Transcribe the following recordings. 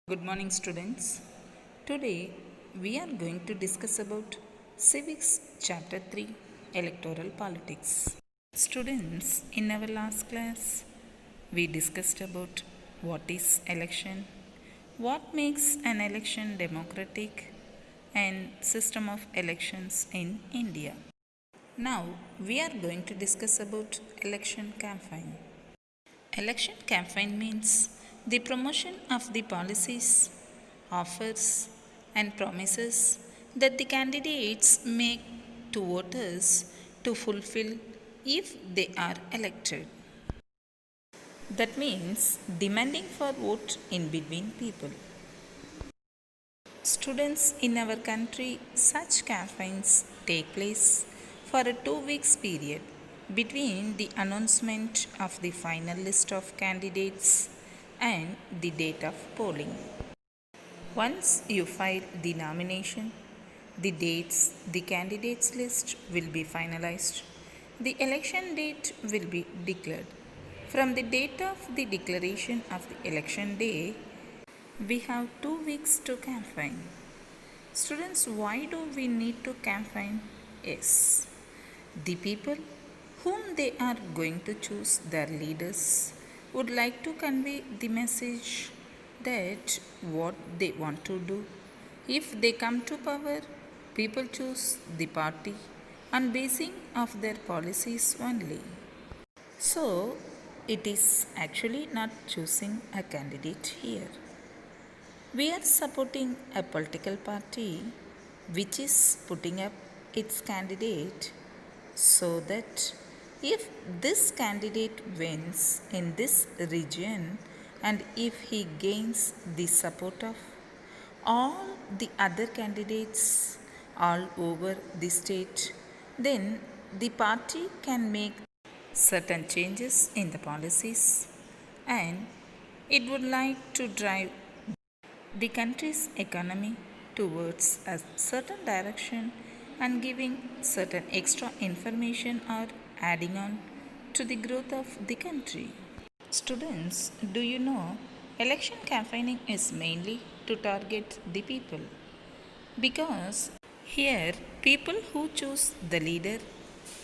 Good morning, students. Today we are going to discuss about Civics Chapter 3 Electoral Politics. Students, in our last class, we discussed about what is election, what makes an election democratic, and system of elections in India. Now we are going to discuss about election campaign. Election campaign means the promotion of the policies, offers, and promises that the candidates make to voters to fulfill if they are elected. That means demanding for vote in between people. Students in our country, such campaigns take place for a 2 weeks period between the announcement of the final list of candidates and the date of polling. Once you file the nomination, the dates the candidates list will be finalized. The election date will be declared. From the date of the declaration of the election day, we have 2 weeks to campaign. Students, why do we need to campaign? Yes, the people whom they are going to choose their leaders would like to convey the message that what they want to do. If they come to power, people choose the party on basing of their policies only. So, it is actually not choosing a candidate here. We are supporting a political party which is putting up its candidate so that if this candidate wins in this region and if he gains the support of all the other candidates all over the state, then the party can make certain changes in the policies and it would like to drive the country's economy towards a certain direction and giving certain extra information or adding on to the growth of the country. Students, do you know election campaigning is mainly to target the people? Because here people who choose the leader,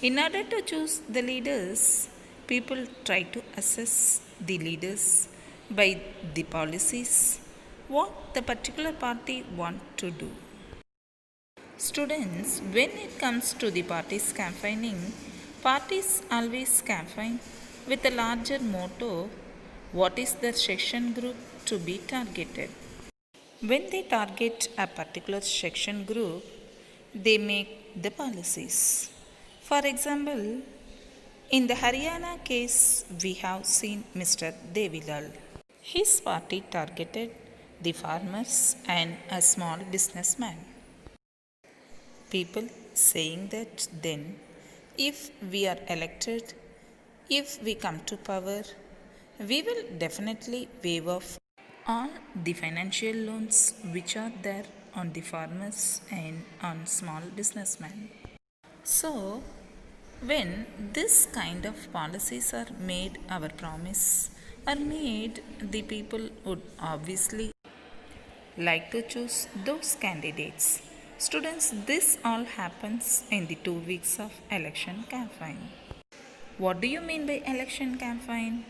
in order to choose the leaders, people try to assess the leaders by the policies what the particular party want to do. Students, when it comes to the parties campaigning, parties always campaign with a larger motto what is the section group to be targeted. When they target a particular section group, they make the policies. For example, in the Haryana case, we have seen Mr. Devilal. His party targeted the farmers and a small businessman. People saying that then, if we are elected, if we come to power, we will definitely waive off all the financial loans which are there on the farmers and on small businessmen. So, when this kind of policies are made, our promise are made, the people would obviously like to choose those candidates. Students, this all happens in the 2 weeks of election campaign. What do you mean by election campaign?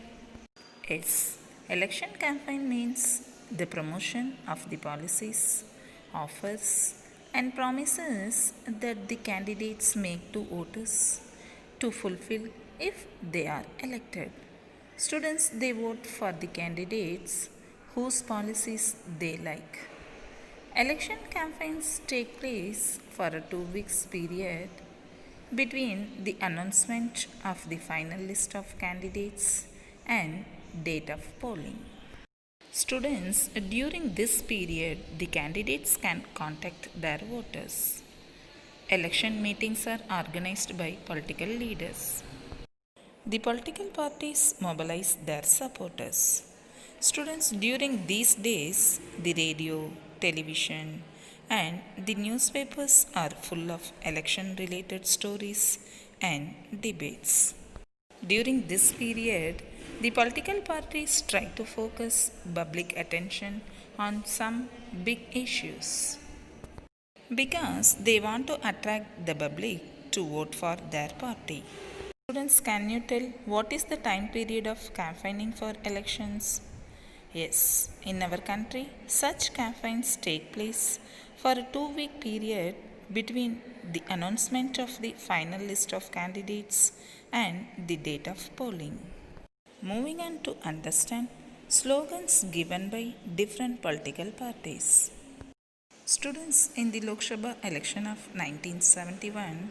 Yes, election campaign means the promotion of the policies, offers, and promises that the candidates make to voters to fulfill if they are elected. Students, they vote for the candidates whose policies they like. Election campaigns take place for a 2 weeks period between the announcement of the final list of candidates and date of polling. Students, during this period, the candidates can contact their voters. Election meetings are organized by political leaders. The political parties mobilize their supporters. Students, during these days, the radio, television, and the newspapers are full of election related stories and debates. During this period, The political parties try to focus public attention on some big issues because they want to attract the public to vote for their party. Students, can you tell what is the time period of campaigning for elections? Yes, in our country, such campaigns take place for a 2 week period between the announcement of the final list of candidates and the date of polling. Moving on to understand slogans given by different political parties. Students, in the Lok Sabha election of 1971,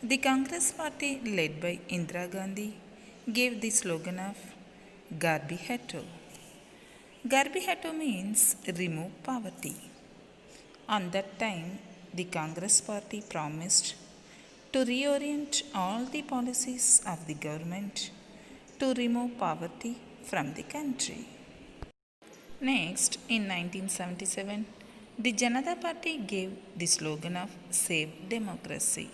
the Congress party led by Indira Gandhi gave the slogan of Garbi Hato. Garbi Hato means remove poverty. On that time, the Congress party promised to reorient all the policies of the government to remove poverty from the country. Next, in 1977, the Janata Party gave the slogan of Save Democracy.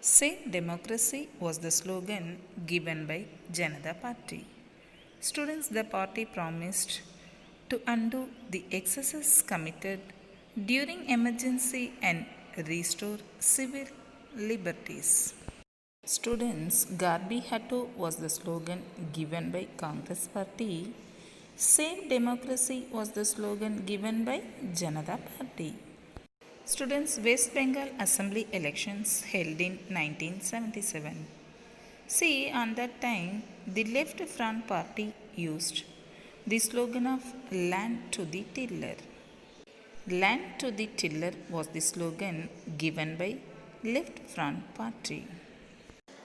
Save Democracy was the slogan given by Janata Party. Students, the party promised to undo the excesses committed during emergency and restore civil liberties. Students, Garbi Hato was the slogan given by Congress Party. Save Democracy was the slogan given by Janata Party. Students, West Bengal Assembly elections held in 1977. See, on that time, the Left Front Party used the slogan of Land to the Tiller. Land to the Tiller was the slogan given by Left Front Party.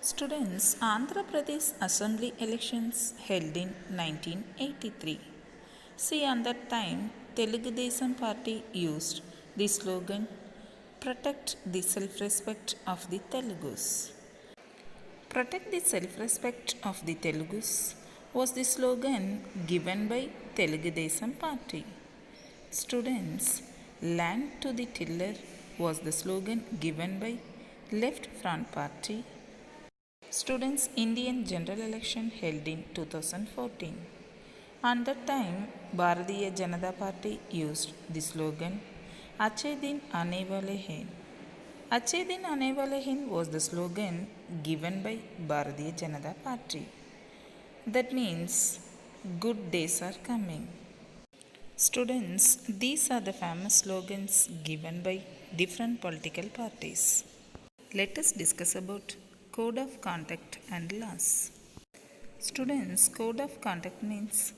Students, Andhra Pradesh Assembly elections held in 1983. See, on that time, Telugu Desam Party used the slogan Protect the Self-Respect of the Telugus. Protect the Self-Respect of the Telugus was the slogan given by Telugu Desam Party. Students, Land to the Tiller was the slogan given by Left Front Party. Students, Indian general election held in 2014. On that time, Bharatiya Janata Party used the slogan Achhe Din Aane Wale Hain. Achhe Din Aane Wale Hain was the slogan given by Bharatiya Janata Party. That means good days are coming. Students, these are the famous slogans given by different political parties. Let us discuss about Code of Conduct and Laws. Students, Code of Conduct means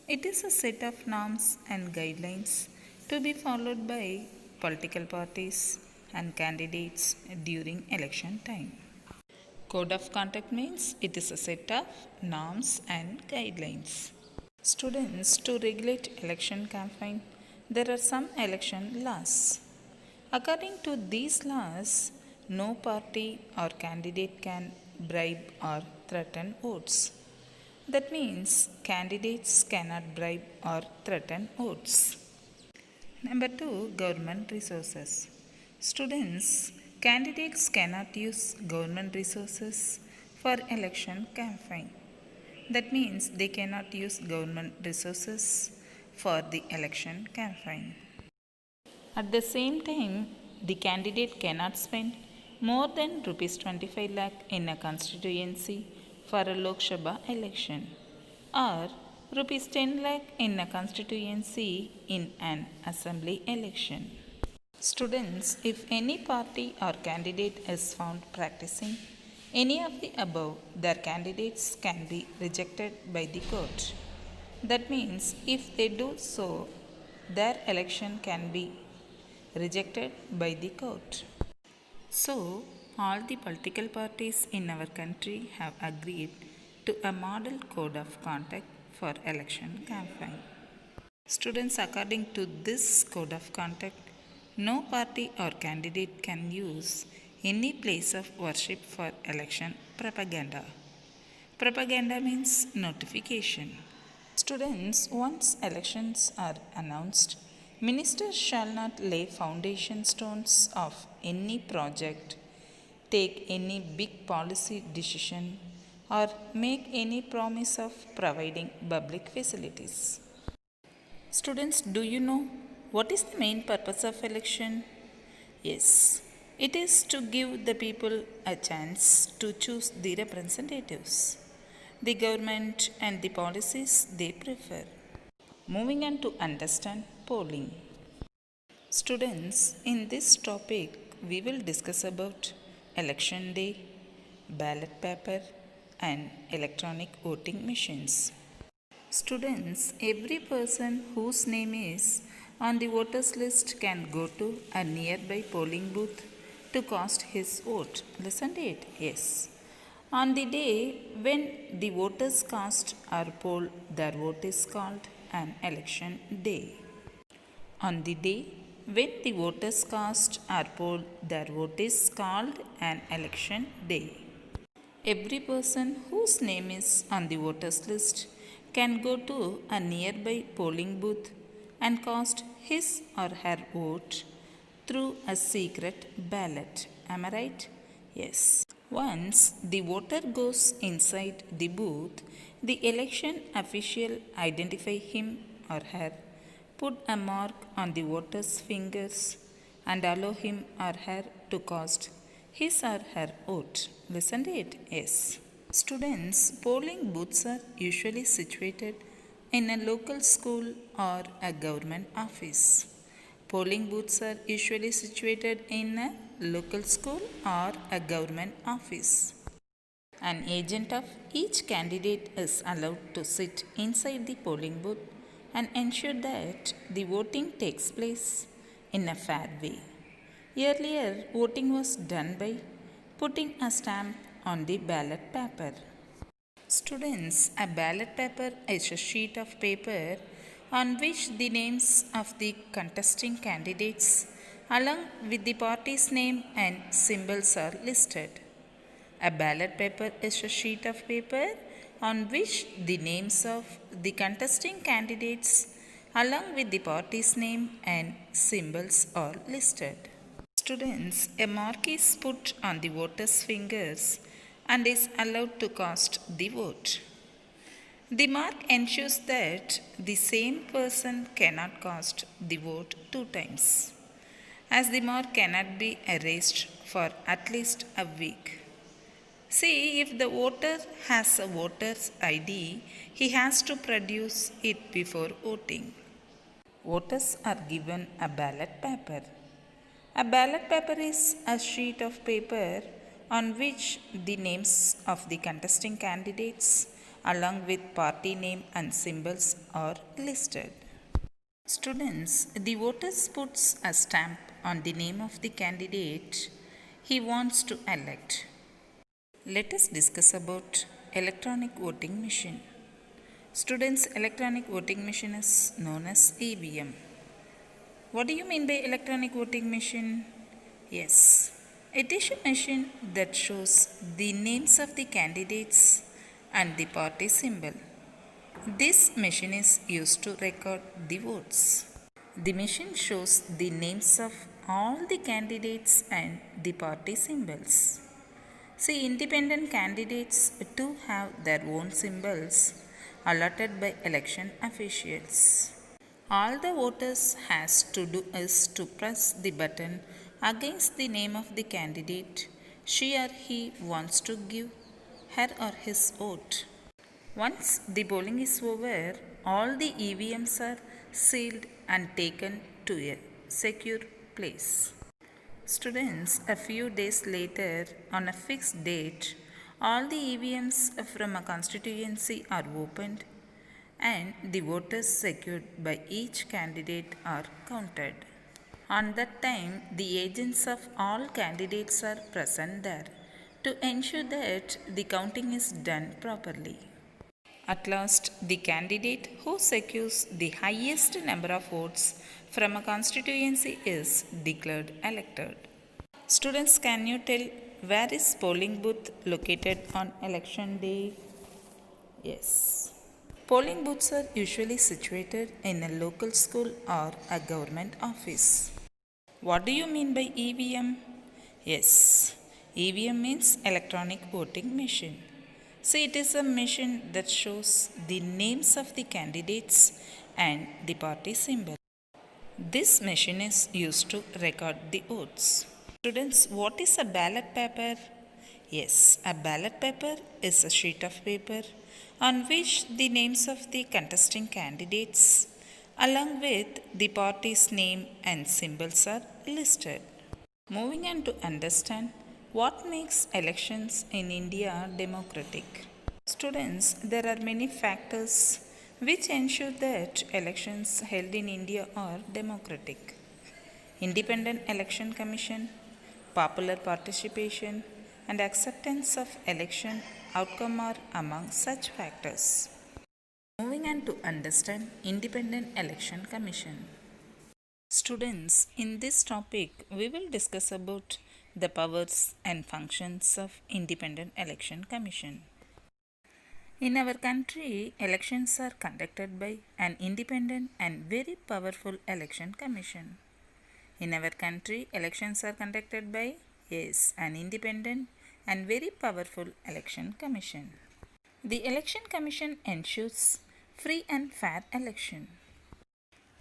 it is a set of norms and guidelines to be followed by political parties and candidates during election time. Code of Conduct means it is a set of norms and guidelines. Students, to regulate election campaign, there are some election laws. According to these laws, no party or candidate can bribe or threaten votes. That means candidates cannot bribe or threaten votes. Number 2, government resources. Students, candidates cannot use government resources for election campaign. That means they cannot use government resources for the election campaign. At the same time, the candidate cannot spend more than rupees 25 lakh in a constituency for a Lok Sabha election or rupees 10 lakh in a constituency in an assembly election. Students, if any party or candidate is found practicing any of the above, their candidates can be rejected by the court. That means if they do so, their election can be rejected by the court. So, all the political parties in our country have agreed to a model code of conduct for election campaign. Students, according to this code of conduct, no party or candidate can use any place of worship for election propaganda. Propaganda means notification. Students, once elections are announced, ministers shall not lay foundation stones of any project, take any big policy decision, or make any promise of providing public facilities. Students, do you know what is the main purpose of election? Yes, it is to give the people a chance to choose the representatives, the government, and the policies they prefer. Moving on to understand polling. Students, in this topic, we will discuss about election day, ballot paper, and electronic voting machines. Students, every person whose name is on the voters list can go to a nearby polling booth to cast his vote. Listen to it. Yes. On the day when the voters cast or poll their vote is called an election day. On the day when the voters cast or poll their vote is called an election day. Every person whose name is on the voters list can go to a nearby polling booth and cast his or her vote through a secret ballot. Am I right? Yes. Once the voter goes inside the booth, the election official identify him or her, put a mark on the voter's fingers, and allow him or her to cast his or her vote. Listen to it. Yes. Students, polling booths are usually situated in a local school or a government office. Polling booths are usually situated in a local school or a government office. An agent of each candidate is allowed to sit inside the polling booth and ensure that the voting takes place in a fair way. Earlier, voting was done by putting a stamp on the ballot paper. Students, a ballot paper is a sheet of paper on which the names of the contesting candidates along with the party's name and symbols are listed. A ballot paper is a sheet of paper on which the names of the contesting candidates along with the party's name and symbols are listed. Students, a mark is put on the voter's fingers and is allowed to cast the vote. The mark ensures that the same person cannot cast the vote two times, as the mark cannot be erased for at least a week. See, if the voter has a voter's ID, he has to produce it before voting. Voters are given a ballot paper. A ballot paper is a sheet of paper on which the names of the contesting candidates along with party name and symbols are listed. Students, the voter puts a stamp on the name of the candidate he wants to elect. Let us discuss about electronic voting machine. Students, electronic voting machine is known as EVM. What do you mean by electronic voting machine? Yes, it is a machine that shows the names of the candidates and the party symbol. This machine is used to record the votes. The machine shows the names of all the candidates and the party symbols. See, independent candidates too have their own symbols allotted by election officials. All the voters has to do is to press the button against the name of the candidate she or he wants to give her or his vote. Once the polling is over, all the EVMs are sealed and taken to a secure place. Students, a few days later, on a fixed date, all the EVMs from a constituency are opened and the voters secured by each candidate are counted. On that time, the agents of all candidates are present there to ensure that the counting is done properly. At last, the candidate who secures the highest number of votes from a constituency is declared elected. Students, can you tell where is polling booth located on election day? Yes. Polling booths are usually situated in a local school or a government office. What do you mean by EVM? Yes, EVM means electronic voting machine. So it is a machine that shows the names of the candidates and the party symbol. This machine is used to record the votes. Students, what is a ballot paper? Yes, a ballot paper is a sheet of paper on which the names of the contesting candidates along with the party's name and symbols are listed. Moving on to understand what makes elections in India democratic. Students, there are many factors which ensure that elections held in India are democratic. Independent Election Commission, popular participation, and acceptance of election outcome are among such factors. Moving on to understand Independent Election Commission. Students, in this topic, we will discuss about the powers and functions of Independent Election Commission. In our country, elections are conducted by an independent and very powerful election commission. In our country, elections are conducted by, yes, an independent and very powerful election commission. The election commission ensures free and fair election.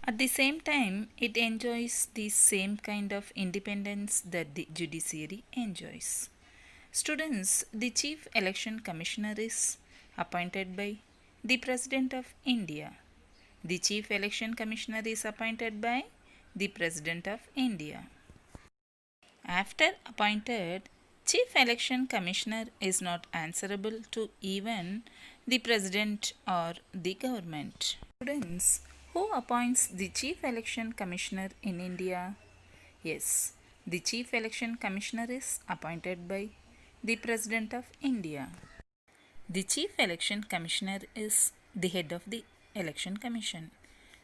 At the same time, it enjoys the same kind of independence that the judiciary enjoys. Students, the Chief Election Commissioner is appointed by the President of India. The Chief Election Commissioner is appointed by the President of India. After appointed, Chief Election Commissioner is not answerable to even the President or the government. Students, who appoints the Chief Election Commissioner in India? Yes, the Chief Election Commissioner is appointed by the President of India. The Chief Election Commissioner is the head of the Election Commission.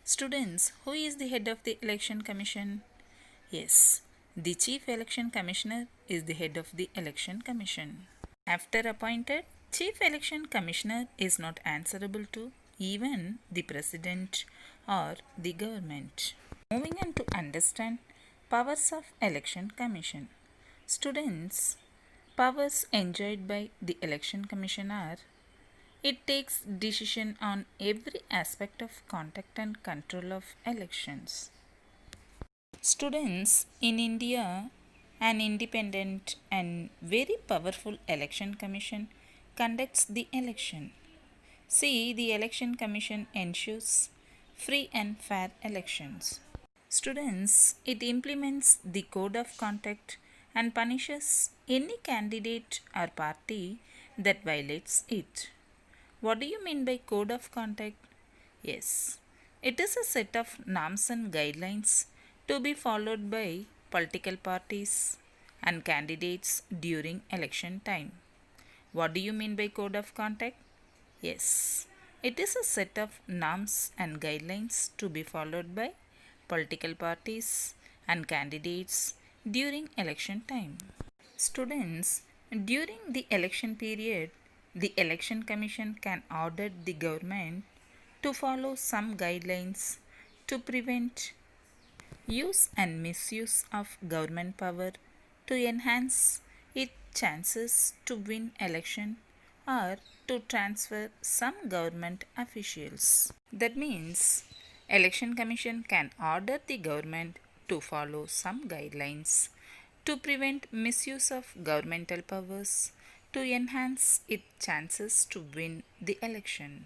Students, who is the head of the Election Commission? Yes, the Chief Election Commissioner is the head of the Election Commission. After appointed, Chief Election Commissioner is not answerable to even the President or the government. Moving on to understand powers of Election Commission. Students, powers enjoyed by the Election Commission are: it takes decision on every aspect of conduct and control of elections. Students, in India, an independent and very powerful election commission conducts the election. See, the election commission ensures free and fair elections. Students, it implements the code of conduct and punishes any candidate or party that violates it. What do you mean by code of conduct? Yes, it is a set of norms and guidelines to be followed by political parties and candidates during election time. What do you mean by code of conduct? Yes, it is a set of norms and guidelines to be followed by political parties and candidates during election time. Students, during the election period, the Election Commission can order the government to follow some guidelines to prevent use and misuse of government power to enhance its chances to win election or to transfer some government officials. That means Election Commission can order the government to follow some guidelines to prevent misuse of governmental powers to enhance its chances to win the election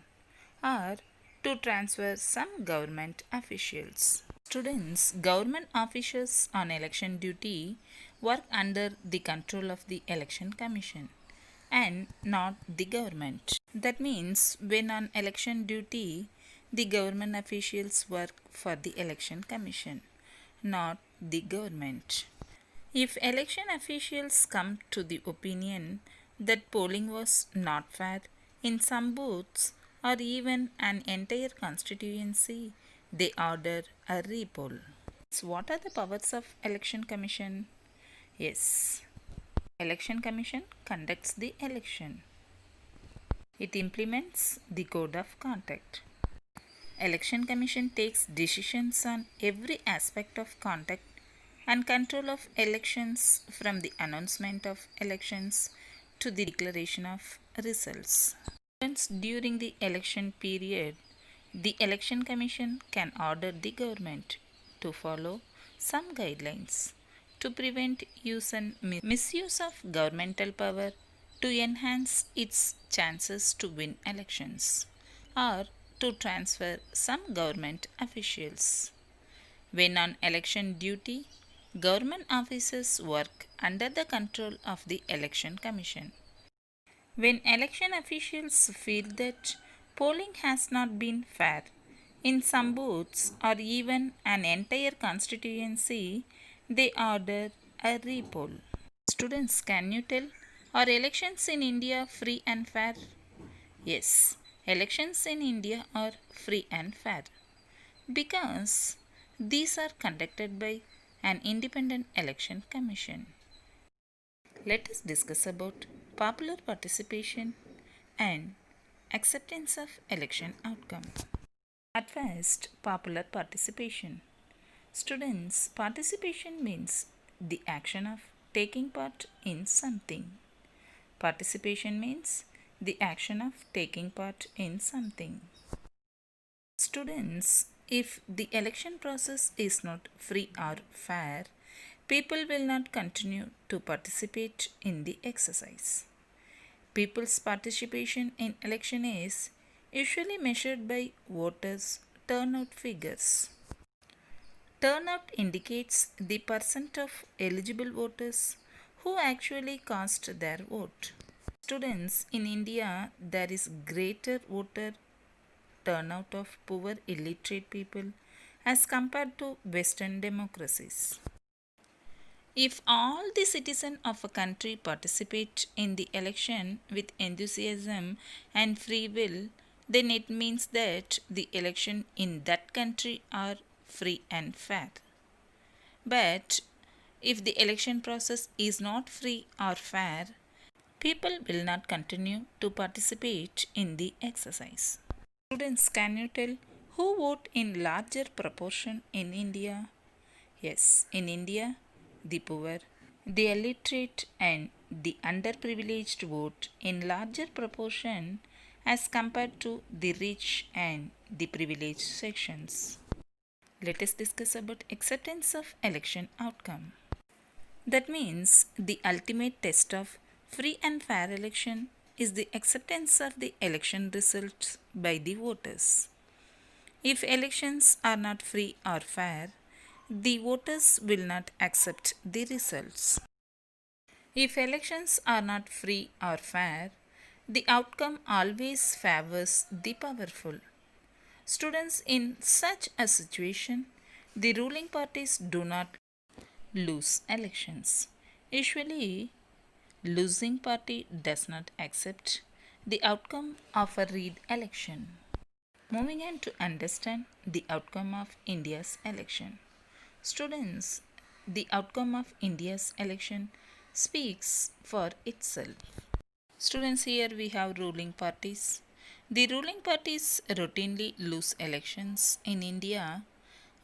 or to transfer some government officials. Students, government officials on election duty work under the control of the Election Commission and not the government. That means when on election duty, the government officials work for the Election Commission, not the government. If election officials come to the opinion that polling was not fair in some booths or even an entire constituency, they order a repoll. So what are the powers of Election Commission? Yes, Election Commission conducts the election. It implements the code of conduct. Election Commission takes decisions on every aspect of conduct and control of elections from the announcement of elections to the declaration of results. During the election period, the Election Commission can order the government to follow some guidelines to prevent use and misuse of governmental power to enhance its chances to win elections or to transfer some government officials. When on election duty, government officers work under the control of the Election Commission. When election officials feel that polling has not been fair in some booths or even an entire constituency, they order a repoll. Students, can you tell, are elections in India free and fair? Yes, elections in India are free and fair because these are conducted by an independent election commission. Let us discuss about popular participation and acceptance of election outcome. At first, popular participation. Students, participation means the action of taking part in something. Participation means the action of taking part in something. Students, if the election process is not free or fair, people will not continue to participate in the exercise. People's participation in election is usually measured by voters' turnout figures. Turnout indicates the percent of eligible voters who actually cast their vote. Students, in India, there is greater voter turnout of poor illiterate people as compared to Western democracies. If all the citizens of a country participate in the election with enthusiasm and free will, then it means that the election in that country are free and fair. But if the election process is not free or fair, people will not continue to participate in the exercise. Students, can you tell who vote in larger proportion in India? Yes, in India, the poor, the illiterate, and the underprivileged vote in larger proportion as compared to the rich and the privileged sections. Let us discuss about acceptance of election outcome. That means the ultimate test of free and fair election is the acceptance of the election results by the voters. If elections are not free or fair, the voters will not accept the results. If elections are not free or fair, the outcome always favors the powerful. Students, in such a situation, the ruling parties do not lose elections. Usually, losing party does not accept the outcome of a re-election. Moving on to understand the outcome of India's election. Students, the outcome of India's election speaks for itself. Students, here we have ruling parties. The ruling parties routinely lose elections in India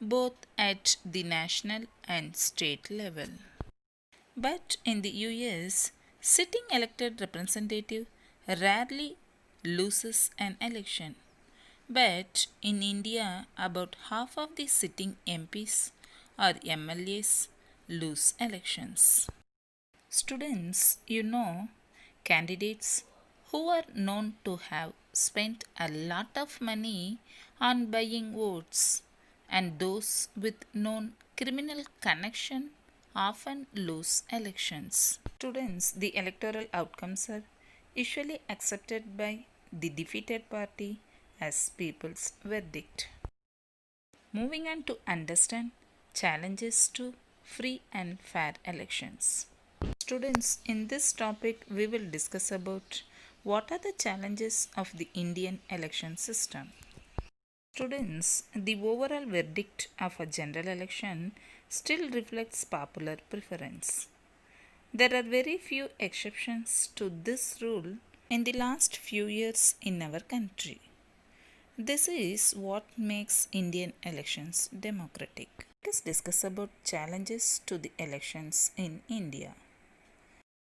both at the national and state level. But in the US, sitting elected representative rarely loses an election. But in India, about half of the sitting MPs or MLAs lose elections. Students, candidates who are known to have spent a lot of money on buying votes and those with known criminal connection often lose elections. Students, the electoral outcomes are usually accepted by the defeated party as people's verdict. Moving on to understand challenges to free and fair elections. Students, in this topic we will discuss about what are the challenges of the Indian election system. Students, the overall verdict of a general election still reflects popular preference. There are very few exceptions to this rule in the last few years in our country. This is what makes Indian elections democratic. Let us discuss about challenges to the elections in India.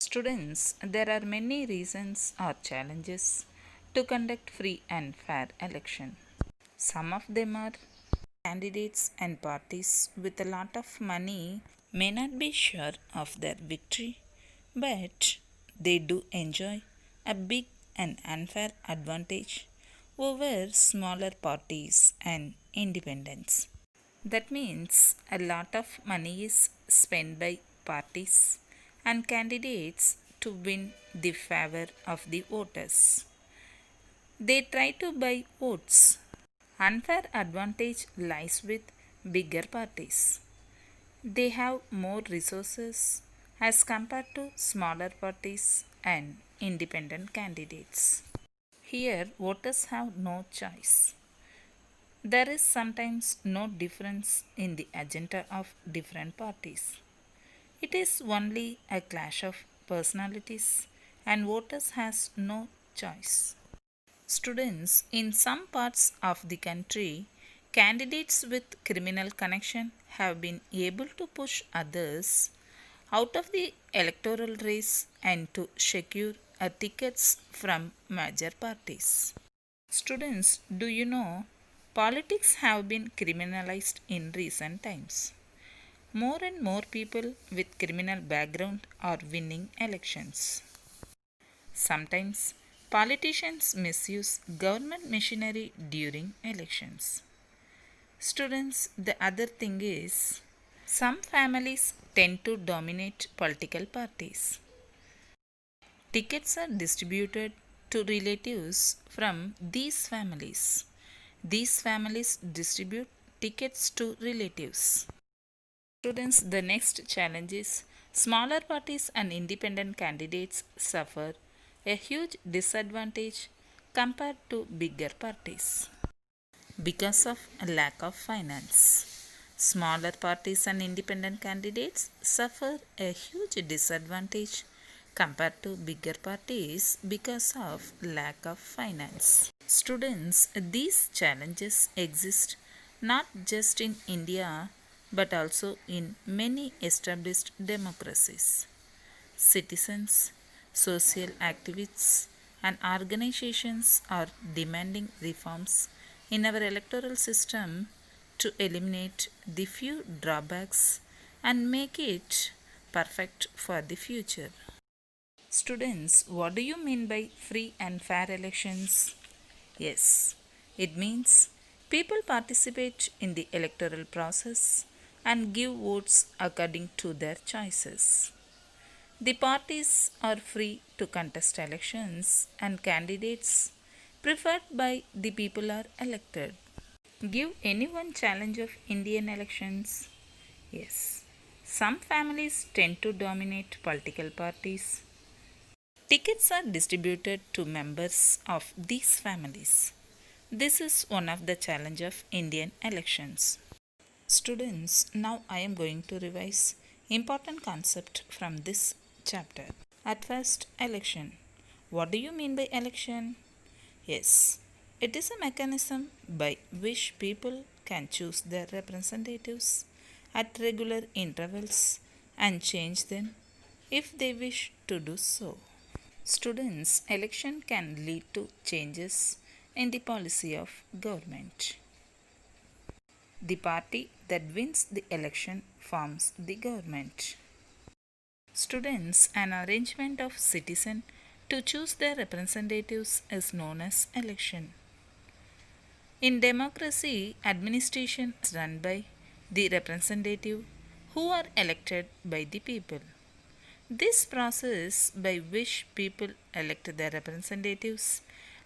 Students, there are many reasons or challenges to conduct free and fair election. Some of them are candidates and parties with a lot of money may not be sure of their victory, but they do enjoy a big and unfair advantage over smaller parties and independents. That means a lot of money is spent by parties and candidates to win the favor of the voters. They try to buy votes. Unfair advantage lies with bigger parties. They have more resources as compared to smaller parties and independent candidates. Here, voters have no choice. There is sometimes no difference in the agenda of different parties. It is only a clash of personalities and voters has no choice. Students in some parts of the country, candidates with criminal connection have been able to push others out of the electoral race and to secure tickets from major parties. Students, do you know politics have been criminalized in recent times? More and more people with criminal background are winning elections. Sometimes politicians misuse government machinery during elections. Students, the other thing is some families tend to dominate political parties. Tickets are distributed to relatives from these families. These families distribute tickets to relatives. Students, the next challenge is smaller parties and independent candidates suffer a huge disadvantage compared to bigger parties because of a lack of finance. Smaller parties and independent candidates suffer a huge disadvantage compared to bigger parties because of lack of finance. Students, these challenges exist not just in India but also in many established democracies. Citizens, social activists, and organizations are demanding reforms in our electoral system to eliminate the few drawbacks and make it perfect for the future. Students, what do you mean by free and fair elections? Yes, it means people participate in the electoral process and give votes according to their choices. The parties are free to contest elections and candidates preferred by the people are elected. Give anyone challenge of Indian elections? Yes. Some families tend to dominate political parties. Tickets are distributed to members of these families. This is one of the challenge of Indian elections. Students, now I am going to revise important concept from this chapter. At first, election. What do you mean by election? Yes, it is a mechanism by which people can choose their representatives at regular intervals and change them if they wish to do so. Students, election can lead to changes in the policy of government. The party that wins the election forms the government. Students, an arrangement of citizens to choose their representatives is known as election. In democracy, administration is run by the representative who are elected by the people. This process by which people elect their representatives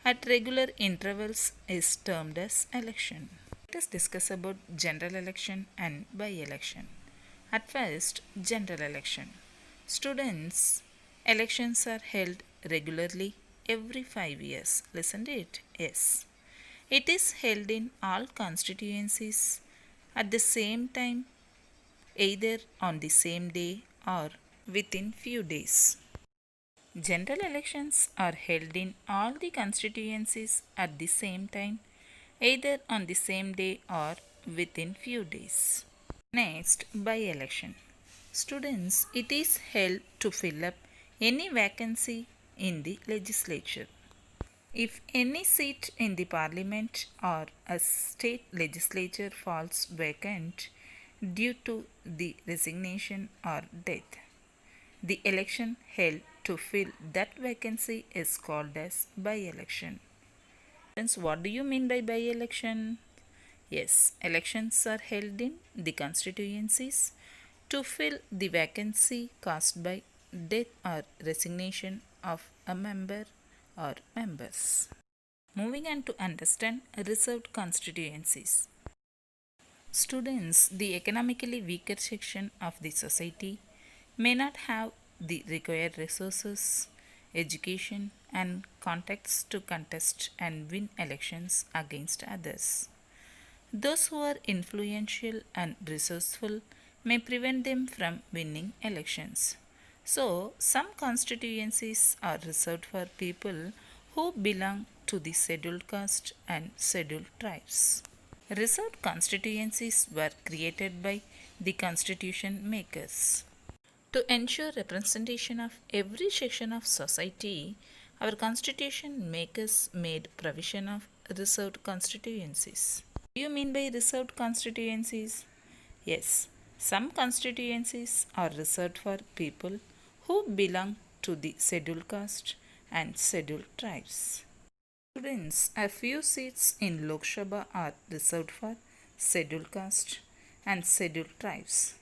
at regular intervals is termed as election. Let us discuss about general election and by-election. At first, general election. Students, elections are held regularly every 5 years. Listen to it. Yes. It is held in all constituencies at the same time, either on the same day or within few days. General elections are held in all the constituencies at the same time, either on the same day or within few days. Next, by-election. Students, it is held to fill up any vacancy in the legislature. If any seat in the parliament or a state legislature falls vacant due to the resignation or death, the election held to fill that vacancy is called as by-election. Friends, what do you mean by by-election? Yes, elections are held in the constituencies to fill the vacancy caused by death or resignation of a member or members. Moving on to understand reserved constituencies. Students, the economically weaker section of the society, may not have the required resources, education, and contacts to contest and win elections against others. Those who are influential and resourceful may prevent them from winning elections. So, some constituencies are reserved for people who belong to the scheduled caste and scheduled tribes. Reserved constituencies were created by the constitution makers. To ensure representation of every section of society, our constitution makers made provision of reserved constituencies. What do you mean by reserved constituencies? Yes, some constituencies are reserved for people who belong to the scheduled caste and scheduled tribes. Students, a few seats in Lok Sabha are reserved for scheduled caste and scheduled tribes.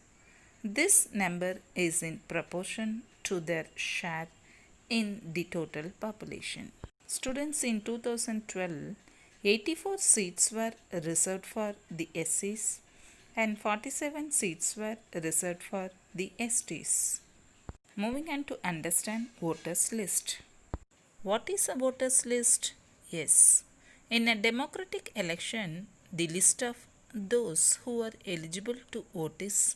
This number is in proportion to their share in the total population. Students, in 2012, 84 seats were reserved for the SCs and 47 seats were reserved for the STs. Moving on to understand voters list. What is a voters list? Yes, in a democratic election, the list of those who are eligible to vote is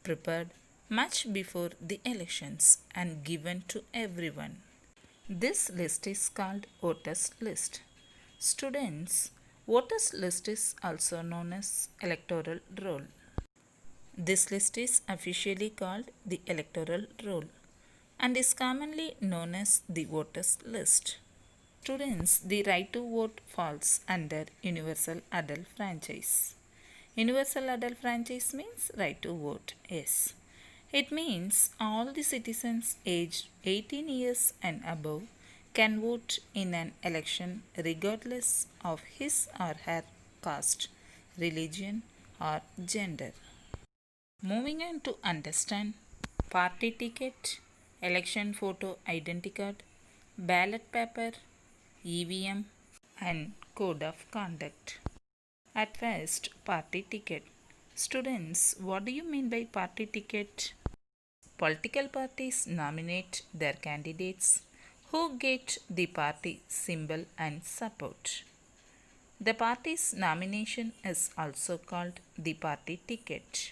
prepared much before the elections and given to everyone. This list is called voters list. Students, voters list is also known as electoral roll. This list is officially called the electoral roll and is commonly known as the voters list. Students, the right to vote falls under universal adult franchise. Universal adult franchise means right to vote. Yes. It means all the citizens aged 18 years and above can vote in an election regardless of his or her caste, religion, or gender. Moving on to understand party ticket, election photo identity card, ballot paper, EVM, and code of conduct. At first, party ticket. Students, what do you mean by party ticket? Political parties nominate their candidates who get the party symbol and support. The party's nomination is also called the party ticket.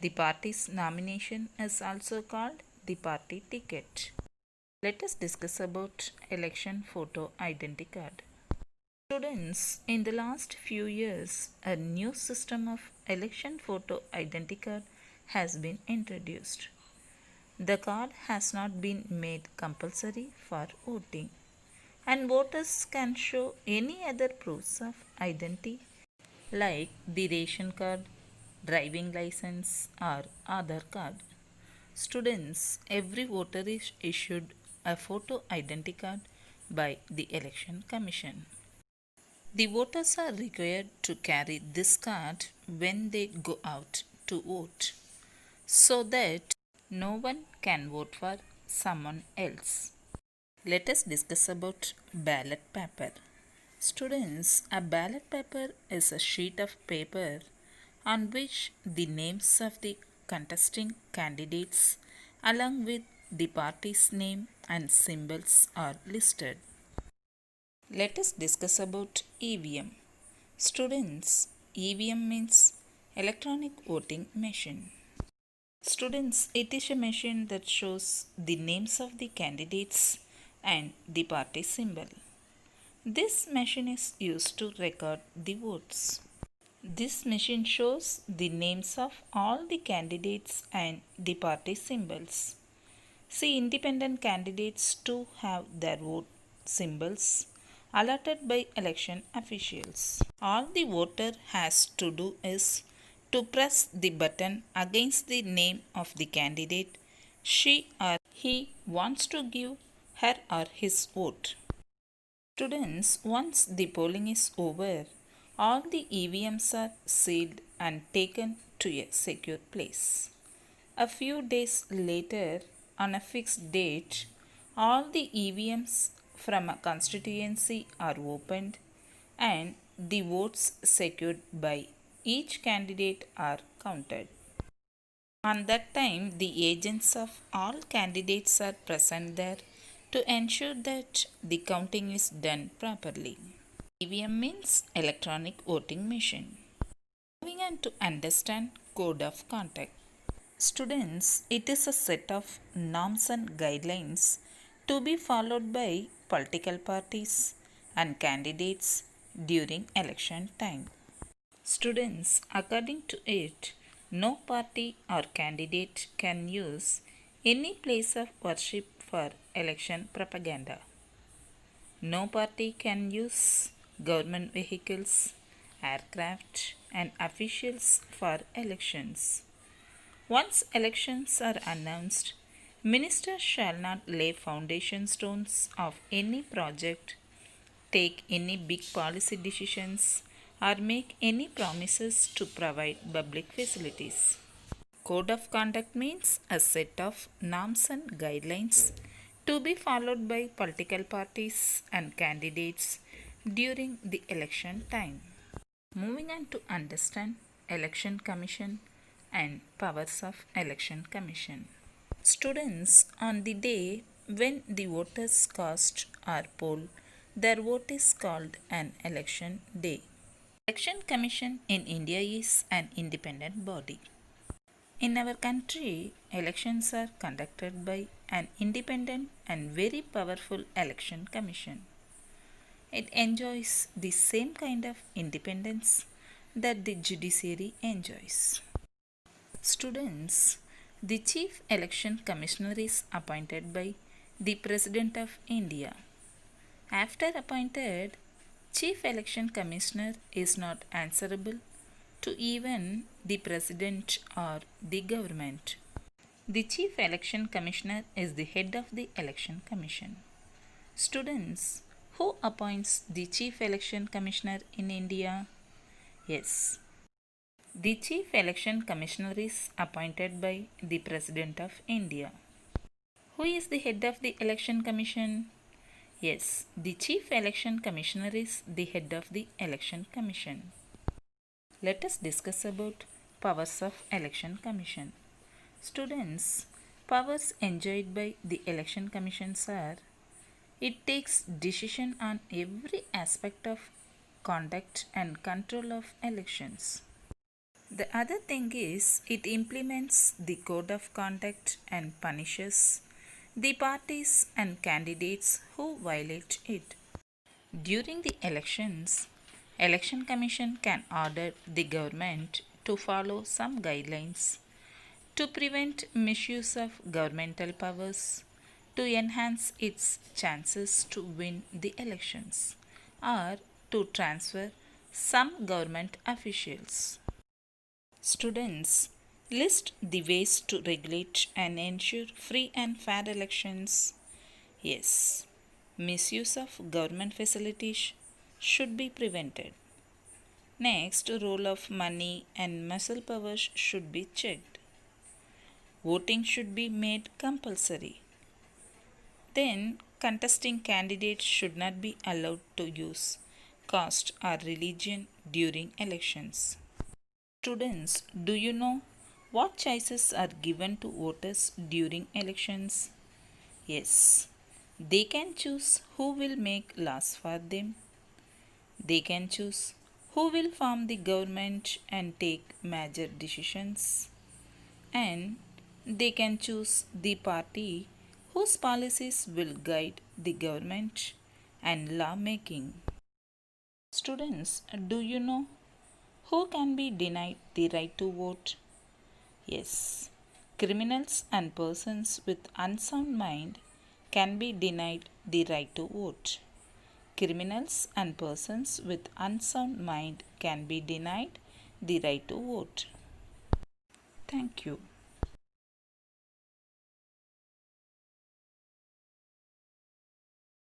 The party's nomination is also called the party ticket. Let us discuss about election photo identity card. Students, in the last few years, a new system of election photo identity card has been introduced. The card has not been made compulsory for voting, and voters can show any other proofs of identity like the ration card, driving license, or Aadhaar card. Students, every voter is issued a photo identity card by the Election Commission. The voters are required to carry this card when they go out to vote so that no one can vote for someone else. Let us discuss about ballot paper. Students, a ballot paper is a sheet of paper on which the names of the contesting candidates along with the party's name and symbols are listed. Let us discuss about EVM. Students, EVM means electronic voting machine. Students, it is a machine that shows the names of the candidates and the party symbol. This machine is used to record the votes. This machine shows the names of all the candidates and the party symbols. See, independent candidates too have their vote symbols allotted by election officials. All the voter has to do is to press the button against the name of the candidate she or he wants to give her or his vote. Students, once the polling is over, all the EVMs are sealed and taken to a secure place. A few days later, on a fixed date, all the EVMs from a constituency are opened and the votes secured by each candidate are counted. On that time, the agents of all candidates are present there to ensure that the counting is done properly. EVM means electronic voting machine. Moving on to understand code of conduct. Students, it is a set of norms and guidelines to be followed by political parties and candidates during election time. Students, according to it, no party or candidate can use any place of worship for election propaganda. No party can use government vehicles, aircraft, and officials for elections. Once elections are announced, ministers shall not lay foundation stones of any project, take any big policy decisions, or make any promises to provide public facilities. Code of conduct means a set of norms and guidelines to be followed by political parties and candidates during the election time. Moving on to understand Election Commission and powers of Election Commission. Students, on the day when the voters cast or poll their vote is called an election day. Election Commission in India is an independent body. In our country, elections are conducted by an independent and very powerful election commission. It enjoys the same kind of independence that the judiciary enjoys. Students, the Chief Election Commissioner is appointed by the President of India. After appointed, Chief Election Commissioner is not answerable to even the President or the government. The Chief Election Commissioner is the head of the Election Commission. Students, who appoints the Chief Election Commissioner in India? Yes, the Chief Election Commissioner is appointed by the President of India. Who is the head of the Election Commission? Yes, the Chief Election Commissioner is the head of the Election Commission. Let us discuss about powers of Election Commission. Students, powers enjoyed by the Election Commissions are: it takes decision on every aspect of conduct and control of elections. The other thing is, it implements the code of conduct and punishes the parties and candidates who violate it. During the elections, Election Commission can order the government to follow some guidelines to prevent misuse of governmental powers, to enhance its chances to win the elections, or to transfer some government officials. Students, list the ways to regulate and ensure free and fair elections. Yes, misuse of government facilities should be prevented. Next, role of money and muscle powers should be checked. Voting should be made compulsory. Then, contesting candidates should not be allowed to use caste or religion during elections. Students, do you know what choices are given to voters during elections? Yes, they can choose who will make laws for them. They can choose who will form the government and take major decisions. And they can choose the party whose policies will guide the government and law making. Students, do you know who can be denied the right to vote? Yes, Criminals and persons with unsound mind can be denied the right to vote. Criminals and persons with unsound mind can be denied the right to vote. Thank you.